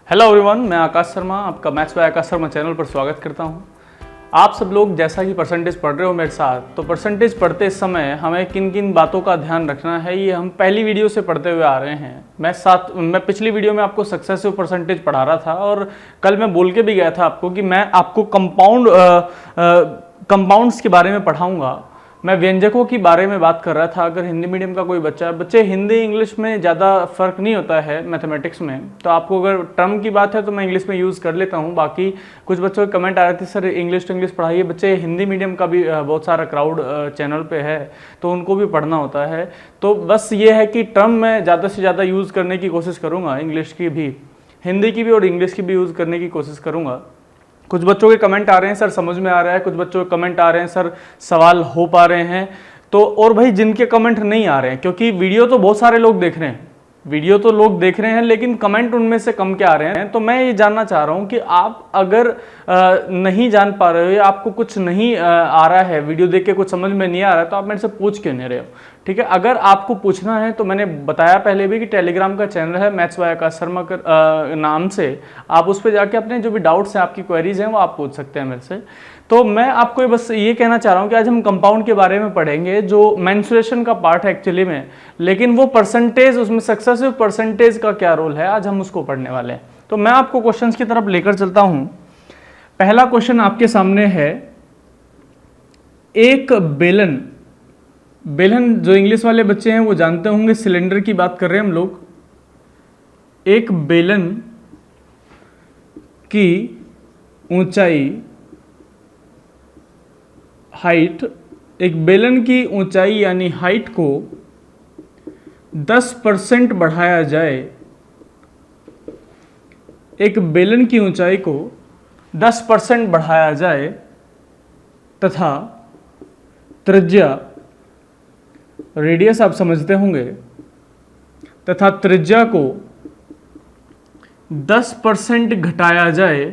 Hello everyone, मैं आकाश शर्मा आपका maths by Akash Sharma channel पर स्वागत करता हूं। आप सब लोग जैसा कि परसेंटेज पढ़ रहे हो मेरे साथ, तो परसेंटेज पढ़ते समय हमें किन किन बातों का ध्यान रखना है ये हम पहली वीडियो से पढ़ते हुए आ रहे हैं। मैं पिछली वीडियो में आपको सक्सेसिव परसेंटेज पढ़ा रहा था और कल मैं बोल के भी गया था आपको कि मैं आपको कंपाउंड्स के बारे में पढ़ाऊँगा। मैं व्यंजकों के बारे में बात कर रहा था। अगर हिंदी मीडियम का कोई बच्चे हिंदी इंग्लिश में ज़्यादा फ़र्क नहीं होता है मैथमेटिक्स में, तो आपको अगर टर्म की बात है तो मैं इंग्लिश में यूज़ कर लेता हूँ। बाकी कुछ बच्चों के कमेंट आ रहे थे सर इंग्लिश टू इंग्लिश पढ़ाइए। बच्चे हिंदी मीडियम का भी बहुत सारा क्राउड चैनल पे है तो उनको भी पढ़ना होता है। तो बस ये है कि टर्म मैं ज़्यादा से ज़्यादा यूज़ करने की कोशिश करूँगा, इंग्लिश की भी, हिंदी की भी और इंग्लिश की भी यूज़ करने की कोशिश करूँगा। कुछ बच्चों के कमेंट आ रहे हैं सर समझ में आ रहा है, कुछ बच्चों के कमेंट आ रहे हैं सर सवाल हो पा रहे हैं। तो और भाई जिनके कमेंट नहीं आ रहे हैं, क्योंकि वीडियो तो बहुत सारे लोग देख रहे हैं, लेकिन कमेंट उनमें से कम क्या आ रहे हैं। तो मैं ये जानना चाह रहा हूँ कि आप अगर नहीं जान पा रहे हो या आपको कुछ नहीं आ रहा है, वीडियो देख के कुछ समझ में नहीं आ रहा है, तो आप मेरे से पूछ क्यों नहीं रहे हो। ठीक है, अगर आपको पूछना है तो मैंने बताया पहले भी कि टेलीग्राम का चैनल है मैथ्स बाय आकाश शर्मा नाम से, आप उस पर जाके अपने जो भी डाउट्स हैं, आपकी क्वेरीज हैं, वो आप पूछ सकते हैं मेरे से। तो मैं आपको बस ये कहना चाह रहा हूँ कि आज हम कंपाउंड के बारे में पढ़ेंगे, जो मेंसुरेशन का पार्ट है एक्चुअली में, लेकिन वो परसेंटेज, उसमें सक्सेसिव परसेंटेज का क्या रोल है, आज हम उसको पढ़ने वाले हैं। तो मैं आपको क्वेश्चंस की तरफ लेकर चलता हूँ। पहला क्वेश्चन आपके सामने है, एक बेलन जो इंग्लिश वाले बच्चे हैं वो जानते होंगे, सिलेंडर की बात कर रहे हैं हम लोग। एक बेलन की ऊंचाई, हाइट, एक बेलन की ऊंचाई यानी हाइट को 10% बढ़ाया जाए, एक बेलन की ऊंचाई को 10% बढ़ाया जाए तथा त्रिज्या, रेडियस आप समझते होंगे, तथा त्रिज्या को 10% घटाया जाए,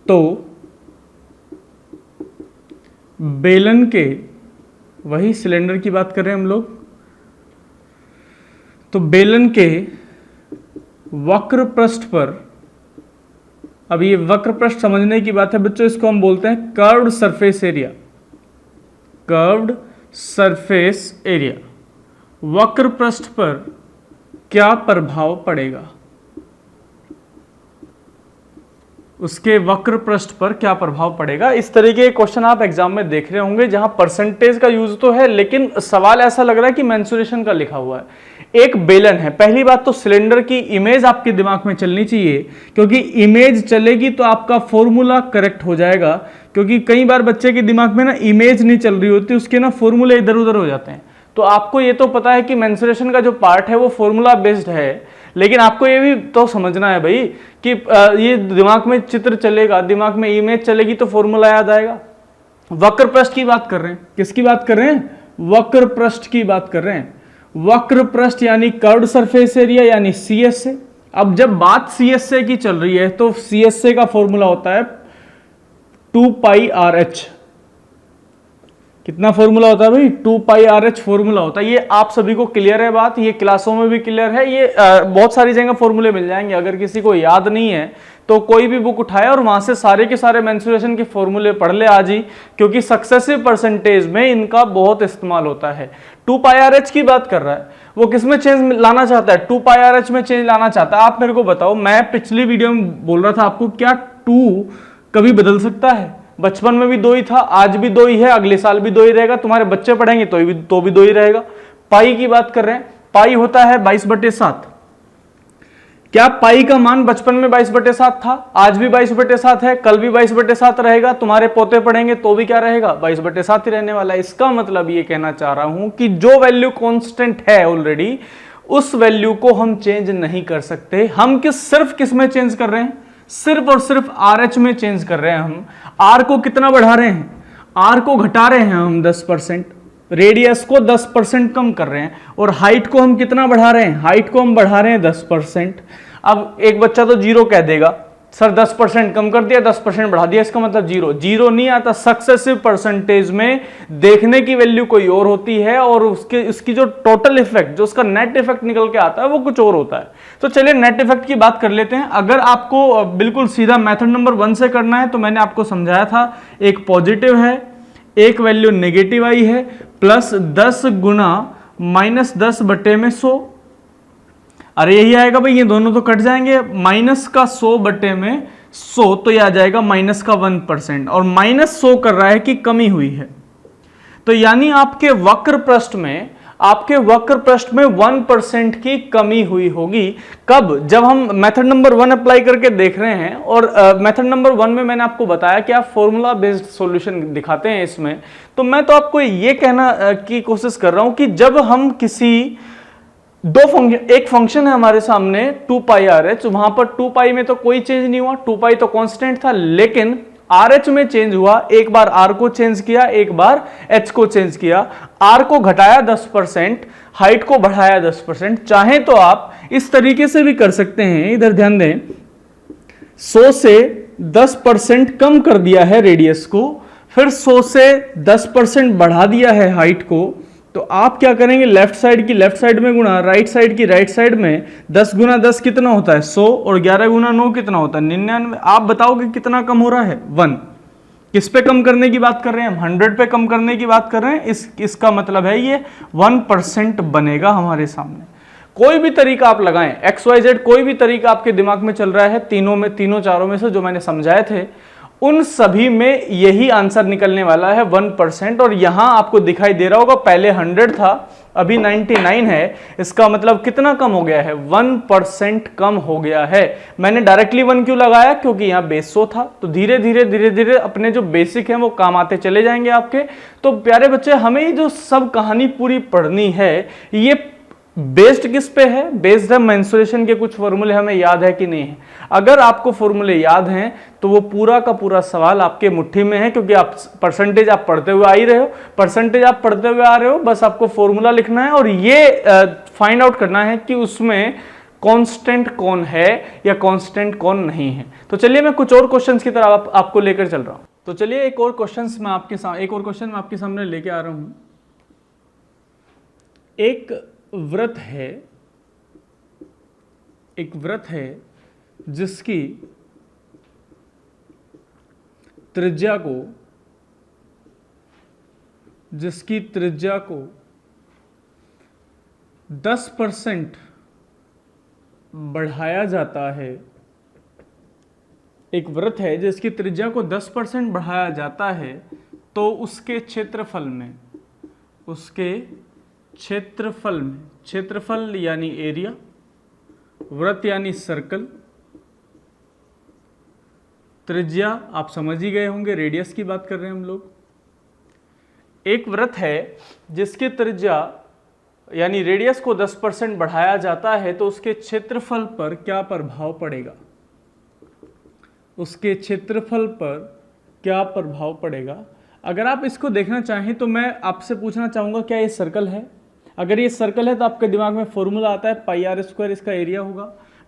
तो बेलन के, वही सिलेंडर की बात कर रहे हैं हम लोग, तो बेलन के वक्र पृष्ठ पर, अब ये वक्र पृष्ठ समझने की बात है बच्चों, इसको हम बोलते हैं curved surface area. Curved surface area, वक्र पृष्ठ पर क्या प्रभाव पड़ेगा, उसके वक्र पृष्ठ पर क्या प्रभाव पड़ेगा। इस तरीके के क्वेश्चन आप एग्जाम में देख रहे होंगे, जहां परसेंटेज का यूज तो है लेकिन सवाल ऐसा लग रहा है कि मेंसुरेशन का लिखा हुआ है। एक बेलन है, पहली बात तो सिलेंडर की इमेज आपके दिमाग में चलनी चाहिए, क्योंकि इमेज चलेगी तो आपका फॉर्मूला करेक्ट हो जाएगा। क्योंकि कई बार बच्चे के दिमाग में ना इमेज नहीं चल रही होती, उसके ना फॉर्मूले इधर उधर हो जाते हैं। तो आपको ये तो पता है कि मेंसुरेशन का जो पार्ट है वो फॉर्मूला बेस्ड है, लेकिन आपको ये भी तो समझना है भाई कि ये दिमाग में चित्र चलेगा, दिमाग में इमेज चलेगी तो फॉर्मूला याद आएगा। वक्र पृष्ठ की बात कर रहे हैं, किसकी बात कर रहे हैं, वक्र पृष्ठ की बात कर रहे हैं। वक्र पृष्ठ यानी कर्व्ड सरफेस एरिया यानी CSA। अब जब बात CSA की चल रही है तो CSA का फॉर्मूला होता है 2πRH। कितना फॉर्मूला होता है भाई, 2πRH फॉर्मूला होता है। ये आप सभी को क्लियर है बात, ये क्लासों में भी क्लियर है, ये बहुत सारी जगह फॉर्मूले मिल जाएंगे। अगर किसी को याद नहीं है तो कोई भी बुक उठाए और वहां से सारे के सारे मेंसुरेशन के फॉर्मूले पढ़ ले आज ही, क्योंकि सक्सेसिव परसेंटेज में इनका बहुत इस्तेमाल होता है। 2πRH की बात कर रहा है, वो किसमें चेंज लाना चाहता है, 2πRH में चेंज लाना चाहता है। आप मेरे को बताओ, मैं पिछली वीडियो में बोल रहा था आपको, क्या 2 कभी बदल सकता है? बचपन में भी 2 ही था, आज भी 2 ही है, अगले साल भी 2 ही रहेगा, तुम्हारे बच्चे पढ़ेंगे तो भी 2 ही रहेगा। पाई की बात कर रहे हैं, पाई होता है 22/7। क्या पाई का मान बचपन में 22/7 था, आज भी 22/7 है, कल भी 22/7 रहेगा, तुम्हारे पोते पढ़ेंगे तो भी क्या रहेगा, 22/7 ही रहने वाला है। इसका मतलब ये कहना चाह रहा हूं कि जो वैल्यू कांस्टेंट है ऑलरेडी, उस वैल्यू को हम चेंज नहीं कर सकते। हम सिर्फ किस में चेंज कर रहे हैं, सिर्फ और सिर्फ RH में चेंज कर रहे हैं। हम R को कितना बढ़ा रहे हैं, R को घटा रहे हैं हम 10%, रेडियस को 10% कम कर रहे हैं, और हाइट को हम कितना बढ़ा रहे हैं, हाइट को हम बढ़ा रहे हैं 10%। अब एक बच्चा तो 0 कह देगा, सर 10% कम कर दिया, 10% बढ़ा दिया, इसका मतलब जीरो। जीरो नहीं आता, सक्सेसिव परसेंटेज में देखने की वैल्यू कोई और होती है और उसकी जो टोटल इफेक्ट, जो उसका नेट इफेक्ट निकल के आता है वो कुछ और होता है। तो चलिए नेट इफेक्ट की बात कर लेते हैं। अगर आपको बिल्कुल सीधा मेथड नंबर 1 से करना है तो मैंने आपको समझाया था, एक पॉजिटिव है, एक वैल्यू नेगेटिव आई है, प्लस 10 गुना -10/100। अरे यही आएगा भाई, ये दोनों तो कट जाएंगे, माइनस का 100/100 तो ये आ जाएगा माइनस का 1%, और -100 कर रहा है कि कमी हुई है। तो यानी आपके वक्र पृष्ठ में 1% की कमी हुई होगी। कब? जब हम मेथड नंबर 1 अप्लाई करके देख रहे हैं। और मेथड नंबर 1 में मैंने आपको बताया कि आप फॉर्मूला बेस्ड सॉल्यूशन दिखाते हैं इसमें। तो मैं तो आपको ये कहना की कोशिश कर रहा हूं कि जब हम किसी एक फंक्शन है हमारे सामने 2πRh, वहां पर 2π में तो कोई चेंज नहीं हुआ, 2π तो कांस्टेंट था, लेकिन RH में चेंज हुआ। एक बार R को चेंज किया, एक बार H को चेंज किया। R को घटाया 10%, हाइट को बढ़ाया 10%। चाहे तो आप इस तरीके से भी कर सकते हैं, इधर ध्यान दें, 100 से 10% कम कर दिया है रेडियस को, फिर 100 से 10% बढ़ा दिया है हाइट को। तो आप क्या करेंगे, लेफ्ट साइड की लेफ्ट साइड में गुणा, राइट साइड की राइट साइड में। 10 गुना 10 कितना होता है? 100, और 11 गुना 9 कितना होता है? 99। आप बताओगे कितना कम हो रहा है? 1। किस पे कम करने की बात कर रहे हैं हम? 100 पे कम करने की बात कर रहे हैं। इसका मतलब है ये 1% बनेगा हमारे सामने। कोई भी तरीका आप लगाएं, XYZ कोई भी तरीका आपके दिमाग में चल रहा है, तीनों चारों में से जो मैंने समझाए थे, उन सभी में यही आंसर निकलने वाला है 1%। और यहां आपको दिखाई दे रहा होगा, पहले 100 था, अभी 99 है। इसका मतलब कितना कम हो गया है? 1% कम हो गया है। मैंने डायरेक्टली 1 क्यों लगाया? क्योंकि यहां बेस 100 था। तो धीरे धीरे अपने जो बेसिक हैं वो काम आते चले जाएंगे आपके। तो प्यारे बच्चे, हमें जो सब कहानी पूरी पढ़नी है, ये बेस्ड किस पे है? बेस्ड है मेंसुरेशन के कुछ फॉर्मूले हमें याद है कि नहीं है। अगर आपको फॉर्मूले याद हैं तो वो पूरा का पूरा सवाल आपके मुट्ठी में है, क्योंकि आप परसेंटेज आप पढ़ते हुए आ ही रहे हो, परसेंटेज आप पढ़ते हुए आ रहे हो। बस आपको फॉर्मूला लिखना है और ये फाइंड आउट करना है कि उसमें कांस्टेंट कौन है या कांस्टेंट कौन नहीं है। तो चलिए मैं कुछ और क्वेश्चंस की तरफ आपको लेकर चल रहा हूं। तो चलिए एक और क्वेश्चन मैं आपके सामने लेके आ रहा हूं। एक व्रत है जिसकी त्रिज्या को 10% बढ़ाया जाता है। एक वृत्त है जिसकी त्रिज्या को 10% बढ़ाया जाता है, तो उसके क्षेत्रफल में, क्षेत्रफल यानी एरिया, वृत्त यानी सर्कल, त्रिज्या आप समझ ही गए होंगे, रेडियस की बात कर रहे हैं हम लोग। एक वृत्त है जिसकी त्रिज्या यानी रेडियस को 10% बढ़ाया जाता है, तो उसके क्षेत्रफल पर क्या प्रभाव पड़ेगा? अगर आप इसको देखना चाहें तो मैं आपसे पूछना चाहूंगा, क्या ये सर्कल है? अगर ये सर्कल है तो आपके दिमाग में फॉर्मूला आता है πr² इसका एरिया होगा।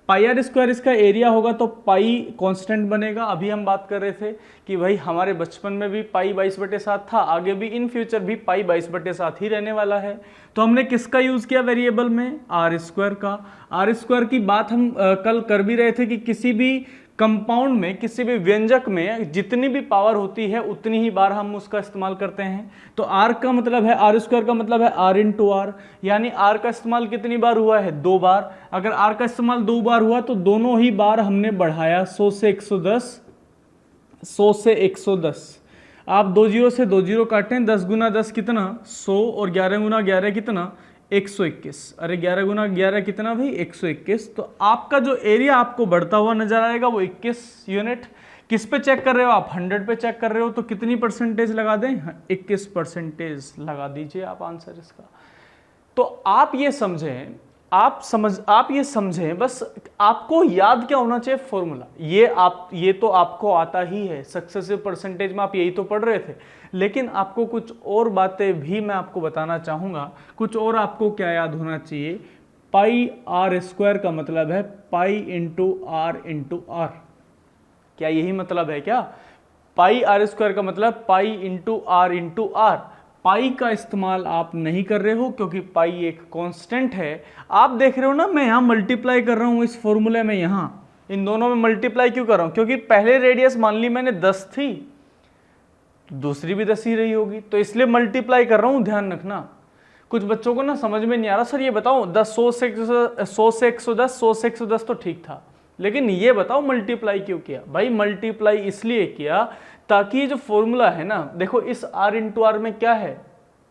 πr² इसका एरिया होगा तो पाई कांस्टेंट बनेगा। अभी हम बात कर रहे थे कि भाई हमारे बचपन में भी पाई 22/7 था, आगे भी इन फ्यूचर भी पाई 22/7 ही रहने वाला है। तो हमने किसका यूज़ किया वेरिएबल में? r² का। r² की बात हम कल कर भी रहे थे कि किसी भी कंपाउंड में, किसी भी व्यंजक में जितनी भी पावर होती है उतनी ही बार हम उसका इस्तेमाल करते हैं। तो r का मतलब है, r² का मतलब है r × r, यानी r का इस्तेमाल कितनी बार हुआ है? 2 बार। अगर r का इस्तेमाल 2 बार हुआ तो दोनों ही बार हमने बढ़ाया 100 से 110। आप 2 0 से 2 0 काटें, 10 गुना 10 कितना? 100, और 11 गुना 11 कितना? 121। अरे 11 गुना 11 कितना भाई? 121। तो आपका जो एरिया आपको बढ़ता हुआ नजर आएगा वो 21 यूनिट। किस पे चेक कर रहे हो आप? 100 पे चेक कर रहे हो, तो कितनी परसेंटेज लगा दें? 21% लगा दीजिए आप आंसर इसका। तो आप ये समझें, बस आपको याद क्या होना चाहिए? फॉर्मूला। ये तो आपको आता ही है, सक्सेसिव परसेंटेज में आप यही तो पढ़ रहे थे। लेकिन आपको कुछ और बातें भी मैं आपको बताना चाहूंगा। कुछ और आपको क्या याद होना चाहिए? πr² का मतलब है पाई × r × r। क्या यही मतलब है क्या? पाई आर स्क्वायर का मतलब पाई इंटू आर। पाई का इस्तेमाल आप नहीं कर रहे हो क्योंकि पाई एक कांस्टेंट है। आप देख रहे हो ना, मैं यहां मल्टीप्लाई कर रहा हूं इस फॉर्मूले में, यहां इन दोनों में मल्टीप्लाई क्यों कर रहा हूं? क्योंकि पहले रेडियस मान ली मैंने 10 थी, दूसरी भी 10 ही रही होगी, तो इसलिए मल्टीप्लाई कर रहा हूं, ध्यान रखना। कुछ बच्चों को ना समझ में नहीं आ रहा, सर ये बताओ 100 से 110 तो ठीक था, लेकिन ये बताओ मल्टीप्लाई क्यों किया? भाई मल्टीप्लाई इसलिए किया ताकि ये जो फॉर्मूला है ना, देखो इस r इंटू आर में क्या है,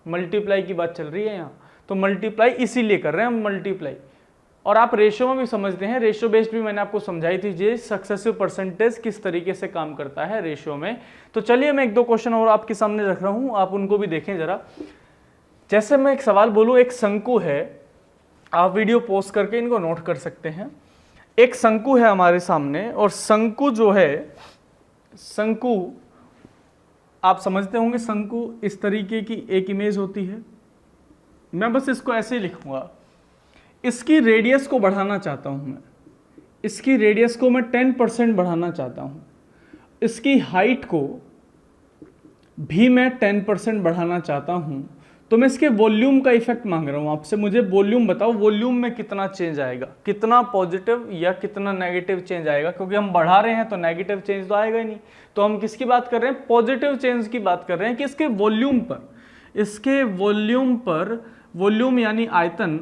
मल्टीप्लाई की बात चल रही है यहाँ, तो मल्टीप्लाई इसीलिए कर रहे हैं हम मल्टीप्लाई। और आप रेशियो में भी समझते हैं, रेशियो बेस्ड भी मैंने आपको समझाई थी, जे सक्सेसिव परसेंटेज किस तरीके से काम करता है रेशियो में। तो चलिए मैं 1-2 क्वेश्चन और आपके सामने रख रहा हूँ, आप उनको भी देखें जरा। जैसे मैं एक सवाल बोलूँ, एक शंकु है, आप वीडियो पोस्ट करके इनको नोट कर सकते हैं। एक शंकु है हमारे सामने, और शंकु जो है, शंकु आप समझते होंगे, शंकु इस तरीके की एक इमेज होती है। मैं बस इसको ऐसे ही लिखूंगा, इसकी रेडियस को बढ़ाना चाहता हूं मैं, इसकी रेडियस को मैं 10% बढ़ाना चाहता हूं, इसकी हाइट को भी मैं 10% बढ़ाना चाहता हूं, तो मैं इसके वॉल्यूम का इफेक्ट मांग रहा हूं आपसे। मुझे वॉल्यूम बताओ, वॉल्यूम में कितना चेंज आएगा, कितना पॉजिटिव या कितना नेगेटिव चेंज आएगा? क्योंकि हम बढ़ा रहे हैं तो नेगेटिव चेंज तो आएगा ही नहीं। तो हम किसकी बात कर रहे हैं? पॉजिटिव चेंज की बात कर रहे हैं कि इसके वॉल्यूम पर, इसके वॉल्यूम पर, वॉल्यूम यानी आयतन,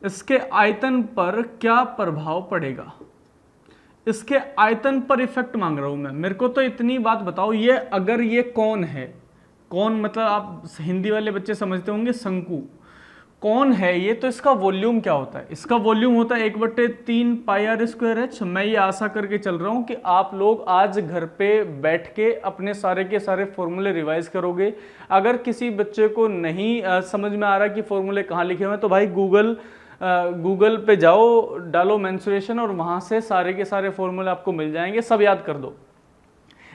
इसके आयतन पर क्या प्रभाव पड़ेगा, इसके आयतन पर इफेक्ट मांग रहा हूं मैं। मेरे को तो इतनी बात बताओ, ये अगर ये कौन है, कौन मतलब आप हिंदी वाले बच्चे समझते होंगे, शंकु कौन है ये, तो इसका वॉल्यूम क्या होता है? इसका वॉल्यूम होता है 1/3 पाई आर स्क्वायर एच। मैं ये आशा करके चल रहा हूं कि आप लोग आज घर पे बैठ के अपने सारे के सारे फॉर्मूले रिवाइज करोगे। अगर किसी बच्चे को नहीं समझ में आ रहा कि फॉर्मूले कहाँ लिखे हुए हैं, तो भाई गूगल पे जाओ, डालो मेंसुरेशन, और वहां से सारे के सारे फॉर्मूले आपको मिल जाएंगे, सब याद कर दो।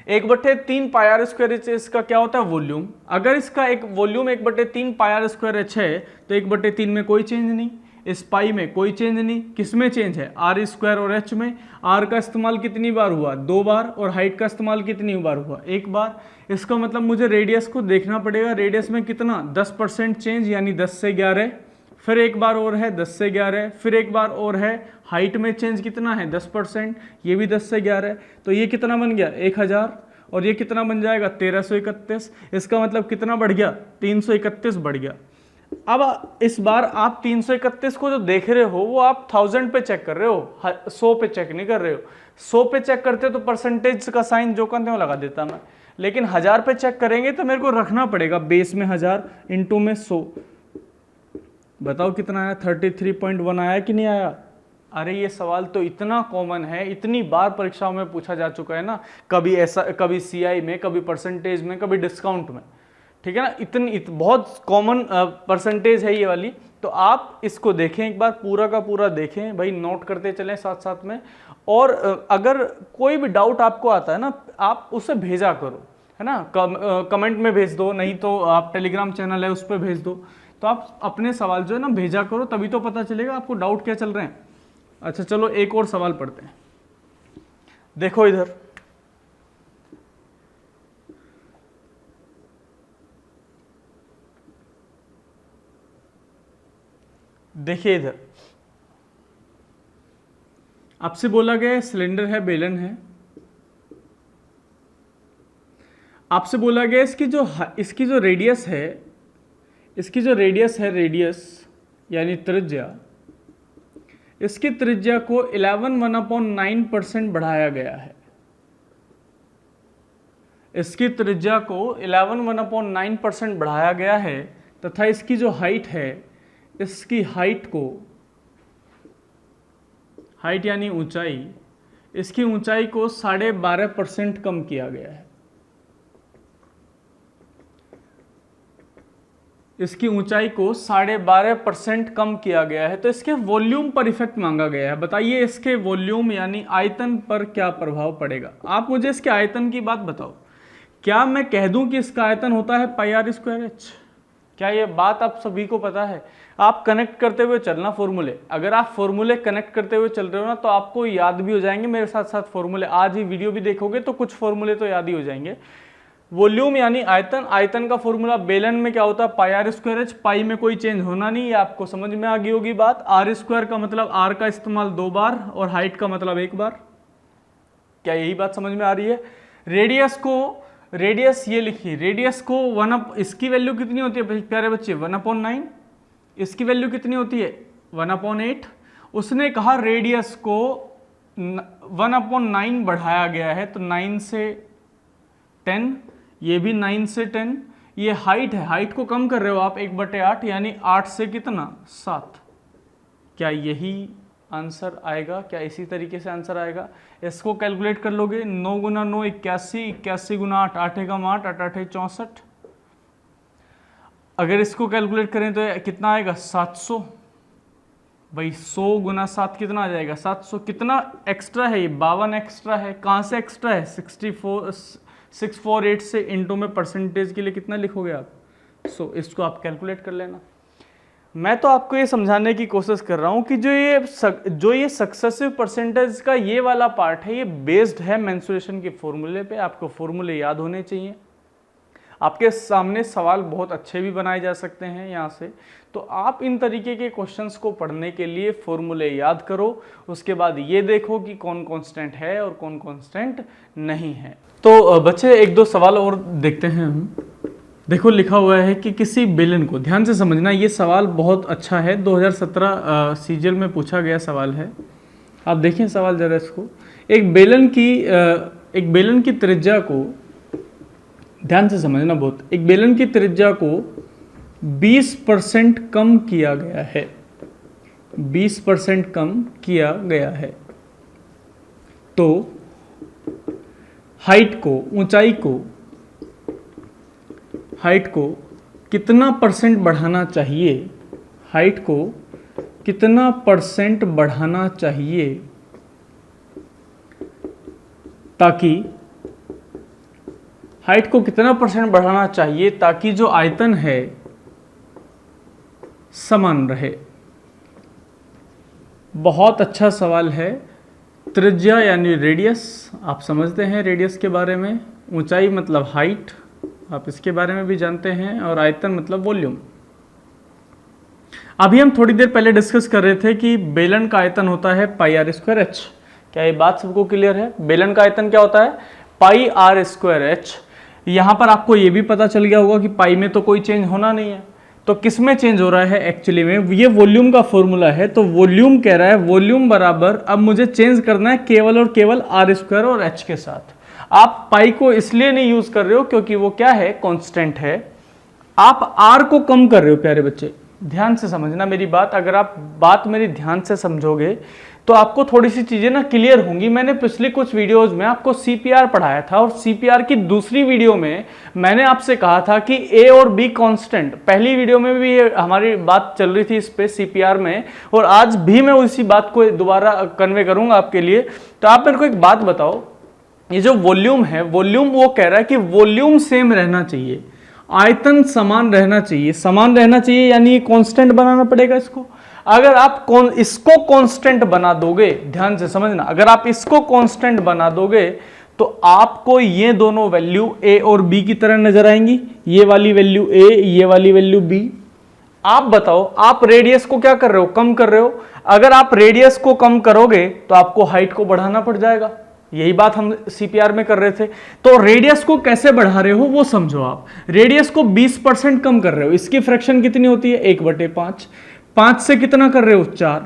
1/3 पाई आर स्क्वायर एच इसका क्या होता है? वॉल्यूम। अगर इसका एक volume 1/3 pi r square h है, तो 1/3 में कोई चेंज नहीं, इस पाई में कोई चेंज नहीं, किस में चेंज है? आर स्क्वायर और एच में। आर का इस्तेमाल कितनी बार हुआ? 2 बार। और हाइट का इस्तेमाल कितनी बार हुआ? 1 बार। इसका मतलब मुझे रेडियस को देखना पड़ेगा, रेडियस में कितना? 10% चेंज, यानी 10 से 11। फिर एक बार और है 10 से 11, फिर एक बार और है, हाइट में चेंज कितना है? 10%, ये भी 10 से 11। तो ये कितना बन गया? 1000। और ये कितना बन जाएगा? 1331। इसका मतलब कितना बढ़ गया? 331 बढ़ गया। अब इस बार आप 331 को जो देख रहे हो वो आप 1000 पे चेक कर रहे हो, 100 पे चेक नहीं कर रहे हो। 100 पे चेक करते तो परसेंटेज का साइन जो करते हो लगा देता मैं, लेकिन 1000 पे चेक करेंगे तो मेरे को रखना पड़ेगा बेस में 1000, इंटू में 100। बताओ कितना आया? 33.1 आया कि नहीं आया? अरे ये सवाल तो इतना कॉमन है, इतनी बार परीक्षाओं में पूछा जा चुका है ना, कभी ऐसा, कभी सीआई में, कभी परसेंटेज में, कभी डिस्काउंट में, ठीक है ना। बहुत कॉमन परसेंटेज है ये वाली। तो आप इसको देखें एक बार, पूरा का पूरा देखें भाई, नोट करते चलें साथ साथ में। और अगर कोई भी डाउट आपको आता है ना, आप उसे भेजा करो, है ना, कमेंट में भेज दो, नहीं तो आप टेलीग्राम चैनल है उस पर भेज दो। तो आप अपने सवाल जो है ना भेजा करो, तभी तो पता चलेगा आपको डाउट क्या चल रहे हैं। अच्छा चलो एक और सवाल पढ़ते हैं। देखो इधर, देखिए इधर आपसे बोला गया सिलेंडर है, बेलन है, आपसे बोला गया इसकी जो रेडियस है, इसकी जो रेडियस है, रेडियस यानी त्रिज्या, इसकी त्रिज्या को 11/9% बढ़ाया गया है। इसकी त्रिज्या को 11/9% बढ़ाया गया है, तथा इसकी जो हाइट है, इसकी हाइट को, हाइट यानी ऊंचाई, इसकी ऊंचाई को 12.5% कम किया गया है। इसकी ऊंचाई को 12.5% कम किया गया है। तो इसके वॉल्यूम पर इफेक्ट मांगा गया है। बताइए इसके वॉल्यूम यानी आयतन पर क्या प्रभाव पड़ेगा? आप मुझे इसके आयतन की बात बताओ। क्या मैं कह दूं कि इसका आयतन होता है पाई आर स्क्वायर एच? क्या ये बात आप सभी को पता है? आप कनेक्ट करते हुए चलना फॉर्मूले, अगर आप फॉर्मूले कनेक्ट करते हुए चल रहे हो ना तो आपको याद भी हो जाएंगे मेरे साथ साथ फॉर्मूले। आज ही वीडियो भी देखोगे तो कुछ फॉर्मूले तो याद ही हो जाएंगे। वॉल्यूम यानी आयतन, आयतन का फॉर्मूला बेलन में क्या होता है? पाई आर स्क्वायर एच, पाई में कोई चेंज होना नहीं है, आपको समझ में आ गई होगी बात। आर स्क्वायर का मतलब आर का इस्तेमाल 2 बार और हाइट का मतलब 1 बार। क्या यही बात समझ में आ रही है? रेडियस को, रेडियस ये लिखिए, रेडियस को इसकी वैल्यू कितनी होती है प्यारे बच्चे? 1/9। इसकी वैल्यू कितनी होती है? 1/8। उसने कहा रेडियस को 1/9 बढ़ाया गया है तो 9 से 10, ये भी 9 से 10। ये हाइट है, हाइट को कम कर रहे हो आप 1/8 यानी 8 से कितना? 7। क्या यही आंसर आएगा? क्या इसी तरीके से आंसर आएगा? इसको कैलकुलेट कर लोगे, 9 गुना 9 81, 81 गुना 8, 8 एकम 8, 8 8 64। अगर इसको कैलकुलेट करें तो कितना आएगा? 700। भाई 100 गुना 7 कितना आ जाएगा? 700। कितना एक्स्ट्रा है? ये 52 एक्स्ट्रा है। कहाँ से एक्स्ट्रा है? 648 से इंटू में परसेंटेज के लिए कितना लिखोगे आप? 100। इसको आप कैलकुलेट कर लेना। मैं तो आपको ये समझाने की कोशिश कर रहा हूँ कि जो ये सक्सेसिव परसेंटेज का ये वाला पार्ट है, ये बेस्ड है मेंसुरेशन के फॉर्मूले पे। आपको फॉर्मूले याद होने चाहिए। आपके सामने सवाल बहुत अच्छे भी बनाए जा सकते हैं यहाँ से, तो आप इन तरीके के क्वेश्चंस को पढ़ने के लिए फॉर्मूले याद करो। उसके बाद ये देखो कि कौन कांस्टेंट है और कौन कांस्टेंट नहीं है। तो बच्चे 1-2 सवाल और देखते हैं हम। देखो लिखा हुआ है कि किसी बेलन को, ध्यान से समझना, ये सवाल बहुत अच्छा है, 2017 सीजीएल में पूछा गया सवाल है। आप देखें सवाल जरा इसको। एक बेलन की त्रिज्या को, ध्यान से समझना बहुत, एक बेलन की त्रिज्या को 20% कम किया गया है, 20% कम किया गया है। तो हाइट को, ऊंचाई को, हाइट को कितना परसेंट बढ़ाना चाहिए? हाइट को कितना परसेंट बढ़ाना चाहिए ताकि, हाइट को कितना परसेंट बढ़ाना चाहिए ताकि जो आयतन है समान रहे? बहुत अच्छा सवाल है। त्रिज्या यानी रेडियस, आप समझते हैं रेडियस के बारे में। ऊंचाई मतलब हाइट, आप इसके बारे में भी जानते हैं। और आयतन मतलब वॉल्यूम। अभी हम थोड़ी देर पहले डिस्कस कर रहे थे कि बेलन का आयतन होता है पाई आर स्क्वायर एच। क्या ये बात सबको क्लियर है? बेलन का आयतन क्या होता है? पाई आर स्क्वायर एच। यहां पर आपको ये भी पता चल गया होगा कि पाई में तो कोई चेंज होना नहीं है, तो किस में चेंज हो रहा है एक्चुअली में? ये वॉल्यूम का फॉर्मूला है, तो वॉल्यूम कह रहा है वॉल्यूम बराबर, अब मुझे चेंज करना है केवल और केवल आर स्क्वायर और एच के साथ। आप पाई को इसलिए नहीं यूज कर रहे हो क्योंकि वो क्या है? कांस्टेंट है। आप आर को कम कर रहे हो प्यारे बच्चे, ध्यान से समझना मेरी बात। अगर आप बात मेरी ध्यान से समझोगे तो आपको थोड़ी सी चीजें ना क्लियर होंगी। मैंने पिछले कुछ वीडियोस में आपको सीपीआर पढ़ाया था और सीपीआर की दूसरी वीडियो में मैंने आपसे कहा था कि ए और बी कांस्टेंट। पहली वीडियो में भी हमारी बात चल रही थी इस पे सीपीआर में, और आज भी मैं उसी बात को दोबारा कन्वे करूंगा आपके लिए। तो आप मेरे को एक बात बताओ, ये जो वॉल्यूम है, वॉल्यूम वो कह रहा है कि वॉल्यूम सेम रहना चाहिए, आयतन समान रहना चाहिए। समान रहना चाहिए यानी ये कांस्टेंट बनाना पड़ेगा इसको। अगर आप इसको कांस्टेंट बना दोगे, ध्यान से समझना, अगर आप इसको कांस्टेंट बना दोगे तो आपको ये दोनों वैल्यू ए और बी की तरह नजर आएंगी। ये वाली वैल्यू ए, ये वाली वैल्यू बी। आप बताओ, आप रेडियस को क्या कर रहे हो? कम कर रहे हो। अगर आप रेडियस को कम करोगे तो आपको हाइट को बढ़ाना पड़ जाएगा। यही बात हम सीपीआर में कर रहे थे। तो रेडियस को कैसे बढ़ा रहे हो वो समझो। आप रेडियस को 20% कम कर रहे हो। इसकी फ्रैक्शन कितनी होती है? 1/5। 5 से कितना कर रहे हो? 4।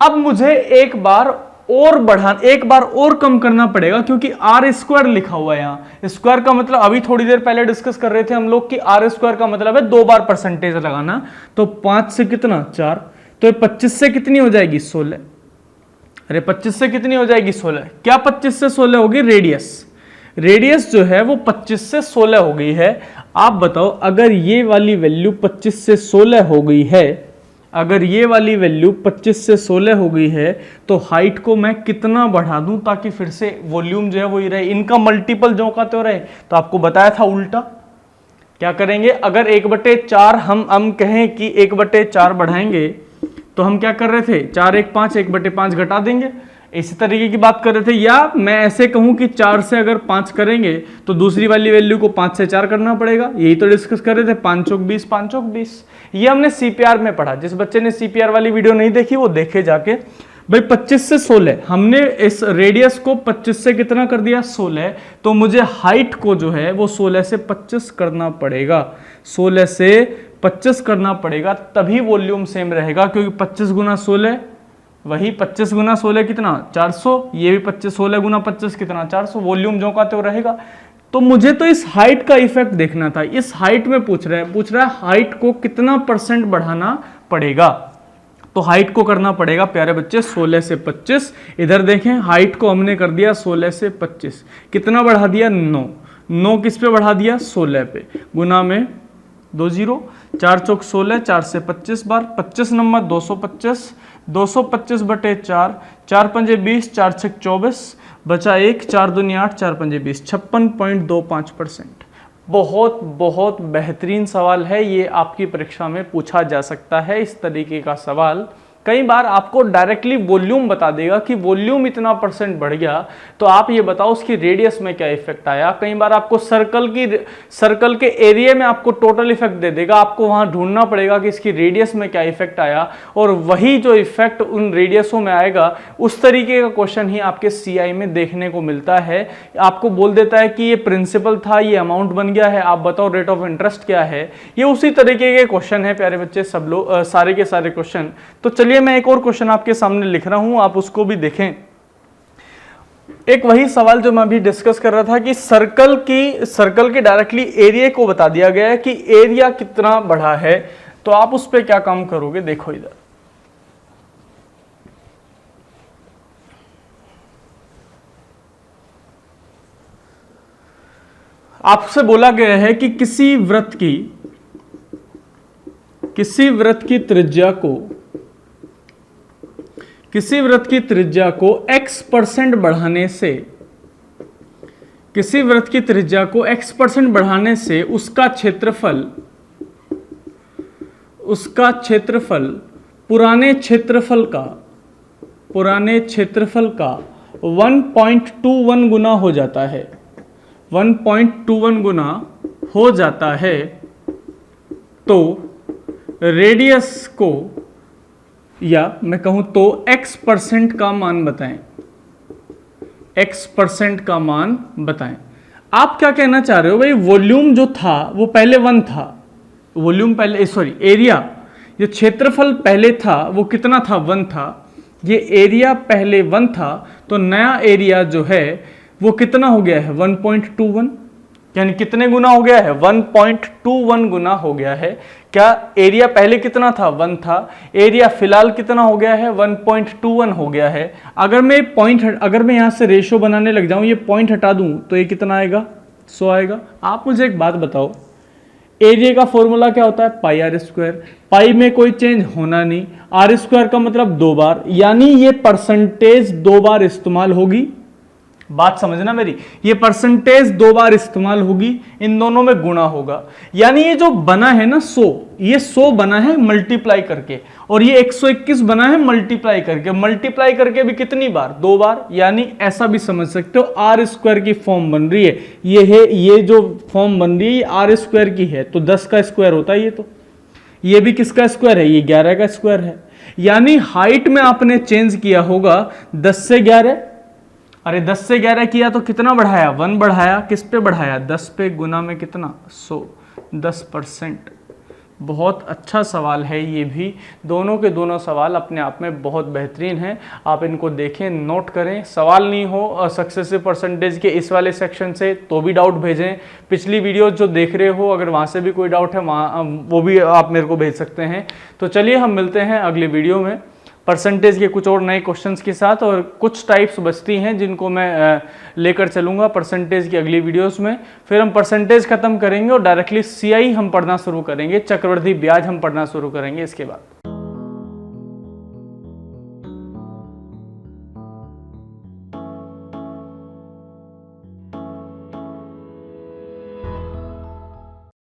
अब मुझे एक बार और कम करना पड़ेगा क्योंकि आर स्क्वायर लिखा हुआ है यहां। स्क्वायर का मतलब अभी थोड़ी देर पहले डिस्कस कर रहे थे हम लोग कि आर स्क्वायर का मतलब है 2 बार परसेंटेज लगाना। तो 5 से कितना? 4। तो 25 से कितनी हो जाएगी? 16। अरे 25 से कितनी हो जाएगी? 16। क्या 25 से 16 होगी? रेडियस जो है वो 25 से 16 हो गई है। आप बताओ, अगर ये वाली वैल्यू 25 से 16 हो गई है, अगर ये वाली वैल्यू 25 से 16 हो गई है तो हाइट को मैं कितना बढ़ा दूं ताकि फिर से वॉल्यूम जो है वो ही रहे, इनका मल्टीपल जो का तो रहे। तो आपको बताया था उल्टा। क्या करेंगे, अगर 1/4 हम कहें कि 1/4 बढ़ाएंगे तो हम क्या कर रहे थे, 4 1 5, 1/5 घटा देंगे, इसी तरीके की बात कर रहे थे। या मैं ऐसे कहूं कि 4 से अगर 5 करेंगे तो दूसरी वाली वैल्यू को 5 से 4 करना पड़ेगा, यही तो डिस्कस कर रहे थे। 5 चौक 20, 5 चौक 20, ये हमने सीपीआर में पढ़ा। जिस बच्चे ने सीपीआर वाली वीडियो नहीं देखी वो देखे जाके। भाई 25 से 16, हमने इस रेडियस को 25 से कितना कर दिया, 16, तो मुझे हाइट को जो है वो 16 से 25 करना पड़ेगा, 16 से 25 करना पड़ेगा, तभी वॉल्यूम सेम रहेगा। क्योंकि 25 गुना 16 वही 25 गुना 16 कितना, 400, ये भी 25, 16 गुना 25 कितना, 400, वॉल्यूम जो का तो रहेगा। तो मुझे तो इस हाइट का इफेक्ट देखना था, इस हाइट में पूछ रहा है हाइट को कितना % बढ़ाना पड़ेगा। तो हाइट को करना पड़ेगा प्यारे बच्चे 16 से 25। इधर देखें, हाइट को हमने कर दिया 16 से 25, कितना बढ़ा दिया, 9 किस पे बढ़ा दिया, 16 पे, गुना में 2 0, 4 चौक 16, 4 से 25 बार, 25 नंबर 225, 225/4, 4 पंजे 20, 4 छक 24, बचा 1, 4 दूनी 8, 4 पंजे 20, 56.25%। बहुत बहुत बेहतरीन सवाल है ये, आपकी परीक्षा में पूछा जा सकता है इस तरीके का सवाल। कई बार आपको डायरेक्टली वॉल्यूम बता देगा कि वॉल्यूम इतना % बढ़ गया, तो आप ये बताओ उसकी रेडियस में क्या इफेक्ट आया। कई बार आपको सर्कल के एरिया में आपको टोटल इफेक्ट दे देगा, आपको वहां ढूंढना पड़ेगा कि इसकी रेडियस में क्या इफेक्ट आया, और वही जो इफेक्ट उन रेडियसों में आएगा उस तरीके का क्वेश्चन ही आपके सीआई में देखने को मिलता है। आपको बोल देता है कि ये प्रिंसिपल था, ये अमाउंट बन गया है, आप बताओ रेट ऑफ इंटरेस्ट क्या है। ये उसी तरीके के क्वेश्चन है प्यारे बच्चे, सब लोग सारे के सारे क्वेश्चन। तो चलिए मैं एक और क्वेश्चन आपके सामने लिख रहा हूं, आप उसको भी देखें। एक वही सवाल जो मैं अभी डिस्कस कर रहा था कि सर्कल के डायरेक्टली एरिया को बता दिया गया है कि एरिया कितना बढ़ा है, तो आप उस पर क्या काम करोगे, देखो इधर। आपसे बोला गया है कि किसी वृत्त की त्रिज्या को x% बढ़ाने से, किसी वृत्त की त्रिज्या को x% बढ़ाने से उसका क्षेत्रफल पुराने क्षेत्रफल का 1.21 गुना हो जाता है, 1.21 गुना हो जाता है, तो रेडियस को, या मैं कहूं तो x% का मान बताएं, x% का मान बताएं। आप क्या कहना चाह रहे हो भाई, वॉल्यूम जो था वो पहले 1 था, वॉल्यूम पहले एरिया, जो क्षेत्रफल पहले था वो कितना था, 1 था, ये एरिया पहले 1 था, तो नया एरिया जो है वो कितना हो गया है, 1.21, यानी कितने गुना हो गया है, 1.21 गुना हो गया है। क्या एरिया पहले कितना था, 1 था, एरिया फिलहाल कितना हो गया है, 1.21 हो गया है। अगर मैं यहां से रेशियो बनाने लग जाऊं, ये पॉइंट हटा दूं तो ये कितना आएगा, 100 आएगा। आप मुझे एक बात बताओ, एरिया का फॉर्मूला क्या होता है, πr², पाई में कोई चेंज होना नहीं, r² का मतलब 2 बार, यानी ये परसेंटेज 2 बार इस्तेमाल होगी। बात समझना मेरी, ये परसेंटेज 2 बार इस्तेमाल होगी, इन दोनों में गुणा होगा, यानी ये जो बना है ना 100, ये 100 बना है मल्टीप्लाई करके, और ये 121 बना है मल्टीप्लाई करके भी कितनी बार, 2 बार, यानी ऐसा भी समझ सकते हो r² की फॉर्म बन रही है, ये जो फॉर्म बन रही है ये r² की है, तो 10 का स्क्वायर होता है ये, तो ये भी किसका स्क्वायर है, ये 11 का स्क्वायर है। यानी हाइट में आपने चेंज किया होगा 10 से 11, अरे 10 से 11 किया तो कितना बढ़ाया, 1 बढ़ाया, किस पे बढ़ाया, 10 पे, गुना में कितना, 100, 10%। बहुत अच्छा सवाल है ये भी, दोनों के दोनों सवाल अपने आप में बहुत बेहतरीन हैं। आप इनको देखें, नोट करें, सवाल नहीं हो सक्सेसिव परसेंटेज के इस वाले सेक्शन से तो भी डाउट भेजें। पिछली वीडियो जो देख रहे हो अगर वहाँ से भी कोई डाउट है वहाँ वो भी आप मेरे को भेज सकते हैं। तो चलिए हम मिलते हैं अगले वीडियो में परसेंटेज के कुछ और नए क्वेश्चंस के साथ, और कुछ टाइप्स बचती हैं जिनको मैं लेकर चलूँगा परसेंटेज की अगली वीडियोस में। फिर हम परसेंटेज ख़त्म करेंगे और डायरेक्टली सीआई हम पढ़ना शुरू करेंगे, चक्रवृद्धि ब्याज हम पढ़ना शुरू करेंगे इसके बाद।